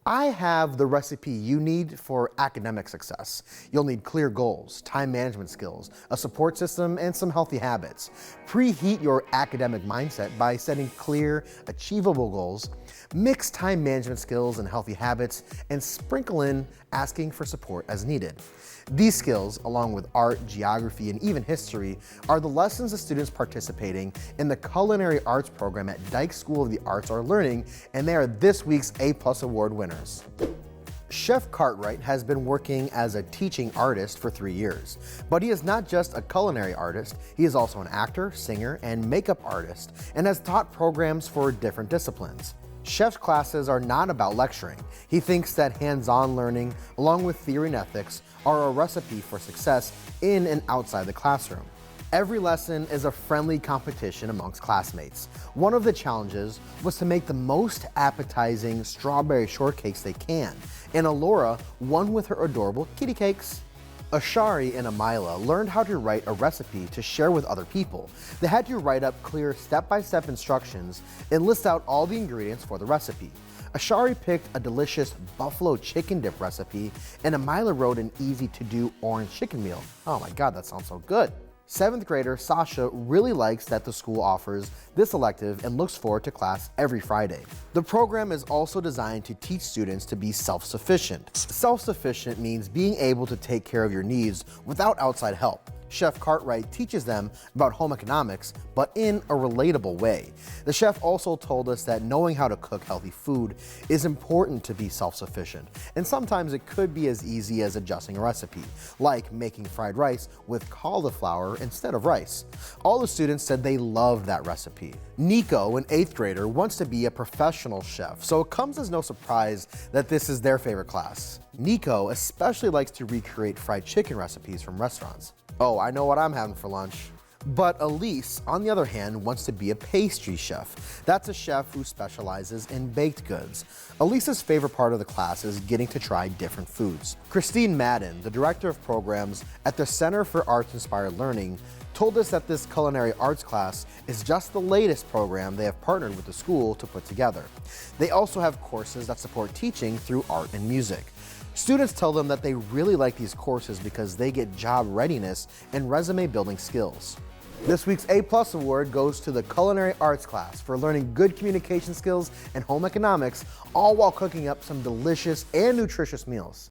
I have the recipe you need for academic success. You'll need clear goals, time management skills, a support system, and some healthy habits. Preheat your academic mindset by setting clear, achievable goals. Mix time management skills and healthy habits, and sprinkle in asking for support as needed. These skills, along with art, geography, and even history, are the lessons the students participating in the Culinary Arts program at Dyke School of the Arts are learning, and they are this week's A+ award winners. Chef Cartwright has been working as a teaching artist for 3 years, but he is not just a culinary artist, he is also an actor, singer, and makeup artist, and has taught programs for different disciplines. Chef's classes are not about lecturing. He thinks that hands-on learning, along with theory and ethics, are a recipe for success in and outside the classroom. Every lesson is a friendly competition amongst classmates. One of the challenges was to make the most appetizing strawberry shortcakes they can, and Alora won with her adorable kitty cakes. A-sharie and Amyla learned how to write a recipe to share with other people. They had to write up clear step-by-step instructions and list out all the ingredients for the recipe. A-sharie picked a delicious buffalo chicken dip recipe, and Amyla wrote an easy-to-do orange chicken meal. Oh my God, that sounds so good. 7th grader Sasha really likes that the school offers this elective and looks forward to class every Friday. The program is also designed to teach students to be self-sufficient. Self-sufficient means being able to take care of your needs without outside help. Chef Cartwright teaches them about home economics, but in a relatable way. The chef also told us that knowing how to cook healthy food is important to be self-sufficient, and sometimes it could be as easy as adjusting a recipe, like making fried rice with cauliflower instead of rice. All the students said they loved that recipe. Nico, an 8th grader, wants to be a professional chef, so it comes as no surprise that this is their favorite class. Nico especially likes to recreate fried chicken recipes from restaurants. Oh, I know what I'm having for lunch. But Elise, on the other hand, wants to be a pastry chef. That's a chef who specializes in baked goods. Elise's favorite part of the class is getting to try different foods. Christine Madden, the director of programs at the Center for Arts-Inspired Learning, told us that this culinary arts class is just the latest program they have partnered with the school to put together. They also have courses that support teaching through art and music. Students tell them that they really like these courses because they get job readiness and resume building skills. This week's A+ award goes to the Culinary Arts class for learning good communication skills and home economics, all while cooking up some delicious and nutritious meals.